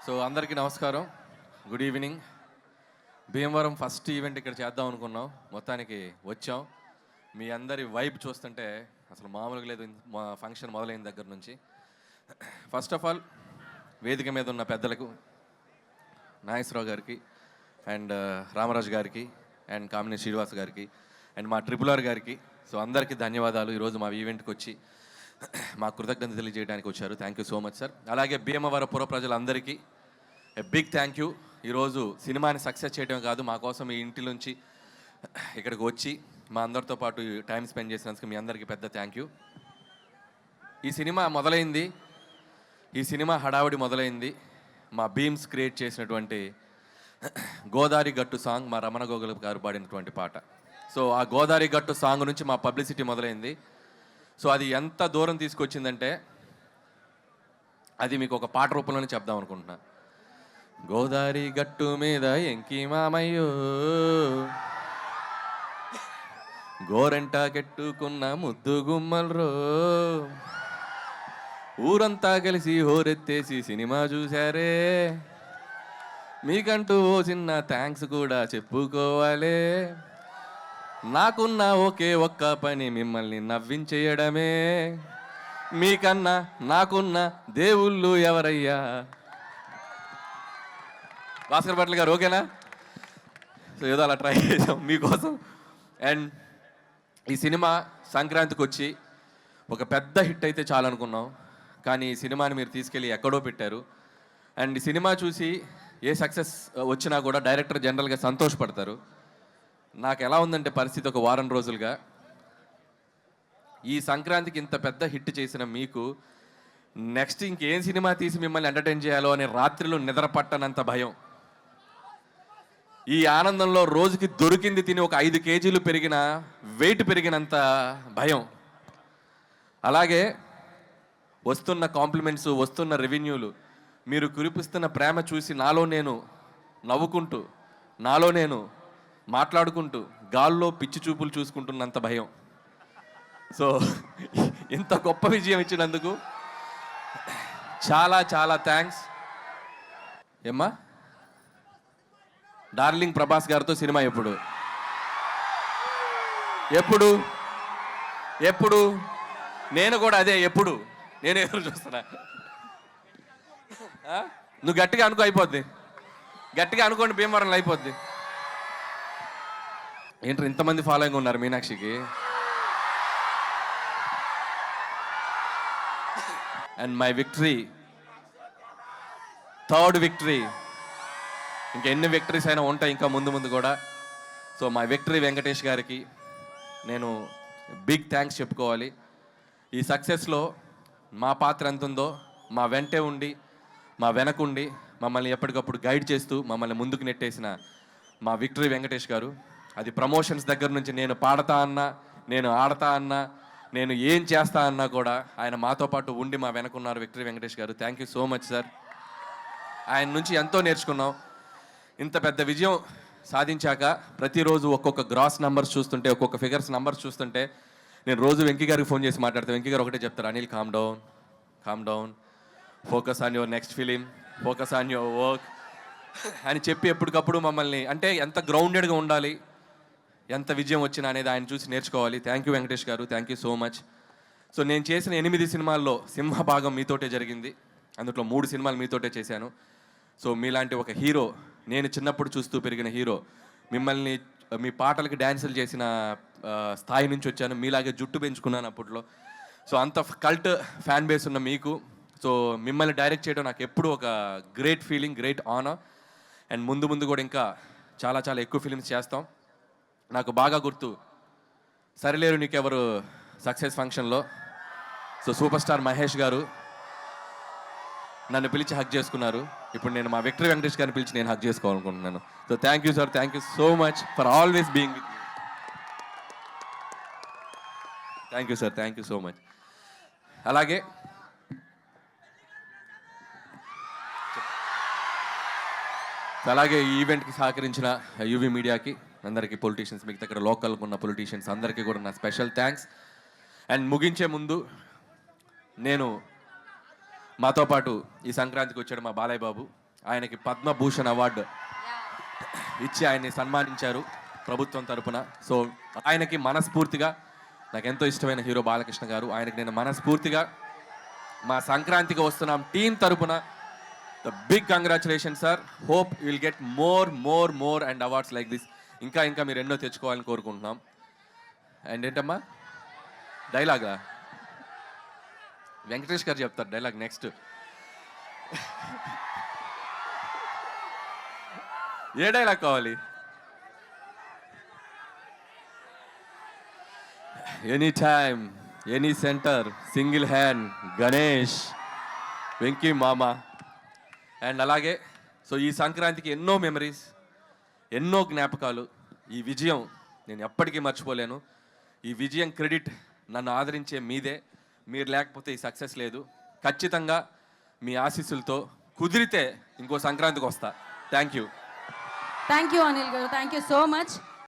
So అందరికీ నమస్కారం, good evening. Bhimavaram first event ఇక్కడ చేద్దాం అనుకున్నాం, మొత్తానికి వచ్చాం. మీ అందరి వైబ్ చూస్తుంటే అసలు మామూలుగా లేదు మా ఫంక్షన్ మొదలైన దగ్గర నుంచి. ఫస్ట్ ఆఫ్ ఆల్ వేదిక మీద ఉన్న పెద్దలకు, నాగేశ్వరరావు గారికి అండ్ రామరాజు గారికి అండ్ కామిని శ్రీనివాస్ గారికి అండ్ మా ట్రిపుల్ గారికి, సో అందరికీ ధన్యవాదాలు. ఈరోజు మా ఈవెంట్కి వచ్చి మా కృతజ్ఞత తెలియజేయడానికి వచ్చారు. Thank you so much sir. అలాగే భీమవరం పుర ప్రజలందరికీ బిగ్ థ్యాంక్ యూ. ఈరోజు సినిమాని సక్సెస్ చేయడం కాదు, మా కోసం ఈ ఇంటి నుంచి ఇక్కడికి వచ్చి మా అందరితో పాటు టైం స్పెండ్ చేసినందుకు మీ అందరికీ పెద్ద థ్యాంక్ యూ. ఈ సినిమా మొదలైంది, ఈ సినిమా హడావుడి మొదలైంది మా బీమ్స్ క్రియేట్ చేసినటువంటి గోదారి గట్టు సాంగ్, మా రమణ గోగుల గారు పాడినటువంటి పాట. సో ఆ గోదారి గట్టు సాంగ్ నుంచి మా పబ్లిసిటీ మొదలైంది. సో అది ఎంత దూరం తీసుకొచ్చిందంటే అది మీకు ఒక పాట రూపంలోనే చెప్దాం అనుకుంటున్నా. గోదారి గట్టు మీద ఎంకి మామయ్యో, గోరంట కెట్టుకున్న ముద్దు గుమ్మల్రో, ఊరంతా కలిసి హోరెత్తేసి సినిమా చూశారే, మీకంటూ ఓ చిన్న థ్యాంక్స్ కూడా చెప్పుకోవాలే. నాకున్న ఒకే ఒక్క పని మిమ్మల్ని నవ్వించేయడమే, మీకన్నా నాకున్న దేవుళ్ళు ఎవరయ్యా. భాస్కర్ భట్ల గారు ఓకేనా? సో ఏదో అలా ట్రై చేసాం మీకోసం. అండ్ ఈ సినిమా సంక్రాంతికి వచ్చి ఒక పెద్ద హిట్ అయితే చాలనుకున్నాం, కానీ ఈ సినిమాని మీరు తీసుకెళ్ళి ఎక్కడో పెట్టారు. అండ్ ఈ సినిమా చూసి ఏ సక్సెస్ వచ్చినా కూడా డైరెక్టర్ జనరల్గా సంతోషపడతారు. నాకు ఎలా ఉందంటే పరిస్థితి, ఒక వారం రోజులుగా ఈ సంక్రాంతికి ఇంత పెద్ద హిట్ చేసిన మీకు నెక్స్ట్ ఇంకేం సినిమా తీసి మిమ్మల్ని ఎంటర్టైన్ చేయాలో అనే రాత్రిలో నిద్ర పట్టనంత భయం. ఈ ఆనందంలో రోజుకి దొరికింది తిని ఒక 5 కేజీలు పెరిగిన వెయిట్ పెరిగినంత భయం. అలాగే వస్తున్న కాంప్లిమెంట్స్, వస్తున్న రెవెన్యూలు, మీరు కురిపిస్తున్న ప్రేమ చూసి నాలో నేను నవ్వుకుంటూ, నాలో నేను మాట్లాడుకుంటూ గాల్లో పిచ్చి చూపులు చూసుకుంటున్నంత భయం. సో ఇంత గొప్ప విజయం ఇచ్చినందుకు చాలా చాలా థ్యాంక్స్. ఏమ్మా డార్లింగ్ ప్రభాస్ గారితో సినిమా ఎప్పుడు ఎప్పుడు ఎప్పుడు నేను కూడా అదే ఎప్పుడు నేను ఎదురు చూస్తున్నా. నువ్వు గట్టిగా అనుకో, అయిపోద్ది. గట్టిగా అనుకోండి, భీమవరంలో అయిపోద్ది. ఏంటో ఇంతమంది ఫాలోయింగ్ ఉన్నారు మీనాక్షికి. And my victory, third victory. ఇంకా ఎన్ని విక్టరీస్ అయినా ఉంటాయి ఇంకా ముందు ముందు కూడా. సో మై విక్టరీ వెంకటేష్ గారికి నేను బిగ్ థ్యాంక్స్ చెప్పుకోవాలి. ఈ సక్సెస్లో మా పాత్ర ఎంత ఉందో, మా వెంటే ఉండి మా వెనకుండి మమ్మల్ని ఎప్పటికప్పుడు గైడ్ చేస్తూ మమ్మల్ని ముందుకు నెట్టేసిన మా విక్టరీ వెంకటేష్ గారు. అది ప్రమోషన్స్ దగ్గర నుంచి నేను పాడతా అన్నా, నేను ఆడతా అన్నా, నేను ఏం చేస్తా అన్నా కూడా ఆయన మాతో పాటు ఉండి మా వెనకున్నారు విక్టరీ వెంకటేష్ గారు. Thank you so much sir. ఆయన నుంచి ఎంతో నేర్చుకున్నాం. ఇంత పెద్ద విజయం సాధించాక ప్రతిరోజు ఒక్కొక్క గ్రాస్ నంబర్స్ చూస్తుంటే, ఒక్కొక్క ఫిగర్స్ నంబర్స్ చూస్తుంటే నేను రోజు వెంకీ గారికి ఫోన్ చేసి మాట్లాడతాను. వెంకీ గారు ఒకటే చెప్తారు, Anil calm down, focus on your next film, focus on your work అని చెప్పి ఎప్పటికప్పుడు మమ్మల్ని, అంటే ఎంత గ్రౌండెడ్గా ఉండాలి, ఎంత విజయం వచ్చినా అనేది ఆయన చూసి నేర్చుకోవాలి. థ్యాంక్ యూ వెంకటేష్ గారు, thank you so much. So నేను చేసిన 8 సినిమాల్లో సింహభాగం మీతోటే జరిగింది. అందులో 3 సినిమాలు మీతోటే చేశాను. సో మీలాంటి ఒక హీరో, నేను చిన్నప్పుడు చూస్తూ పెరిగిన హీరో, మిమ్మల్ని మీ పాటలకి డ్యాన్సులు చేసిన స్థాయి నుంచి వచ్చాను. మీలాగే జుట్టు పెంచుకున్నాను అప్పట్లో. సో అంత కల్ట్ ఫ్యాన్ బేస్ ఉన్న మీకు, సో మిమ్మల్ని డైరెక్ట్ చేయడం నాకు ఎప్పుడు ఒక great feeling, great honour. And ముందు కూడా ఇంకా చాలా చాలా ఎక్కువ ఫిలిమ్స్ చేస్తాం. నాకు బాగా గుర్తు, సరిలేరు నీకెవరు సక్సెస్ ఫంక్షన్లో సో సూపర్ స్టార్ మహేష్ గారు నన్ను పిలిచి హక్ చేసుకున్నారు. ఇప్పుడు నేను మా విక్టరీ వెంకటేష్ గారిని పిలిచి నేను హక్ చేసుకోవాలనుకుంటున్నాను. So thank you sir, thank you so much for always being with me. Thank you sir, thank you so much. అలాగే ఈ ఈవెంట్కి సహకరించిన యూవీ మీడియాకి అందరికీ, పొలిటీషియన్స్, మిగతా ఇక్కడ లోకల్గా ఉన్న పొలిటీషియన్స్ అందరికీ కూడా నా స్పెషల్ థ్యాంక్స్. అండ్ ముగించే ముందు నేను మాతో పాటు ఈ సంక్రాంతికి వచ్చాడు మా బాలయ్య బాబు. ఆయనకి పద్మభూషణ్ అవార్డు ఇచ్చి ఆయన్ని సన్మానించారు ప్రభుత్వం తరపున. సో ఆయనకి మనస్ఫూర్తిగా, నాకు ఎంతో ఇష్టమైన హీరో బాలకృష్ణ గారు, ఆయనకి నేను మనస్ఫూర్తిగా మా సంక్రాంతికి వస్తున్నాం టీం తరపున the big congratulation sir. Hope will get more and awards like this. ఇంకా మీరు ఎన్నో తెచ్చుకోవాలని కోరుకుంటున్నాం. అండ్ ఏంటమ్మా డైలాగా వెంకటేష్ గారు చెప్తారు డైలాగ్ నెక్స్ట్. ఏ డైలాగ్ కావాలి? Any time any centre single hand Ganesh Venky మామ. అండ్ అలాగే సో ఈ సంక్రాంతికి ఎన్నో మెమరీస్, ఎన్నో జ్ఞాపకాలు. ఈ విజయం నేను ఎప్పటికీ మర్చిపోలేను. ఈ విజయం క్రెడిట్ నన్ను ఆదరించే మీదే. మీరు లేకపోతే ఈ సక్సెస్ లేదు. ఖచ్చితంగా మీ ఆశీస్సులతో కుదిరితే ఇంకో సంక్రాంతికి వస్తా. థ్యాంక్ యూ అనిల్ గారు, థ్యాంక్ యూ సో మచ్.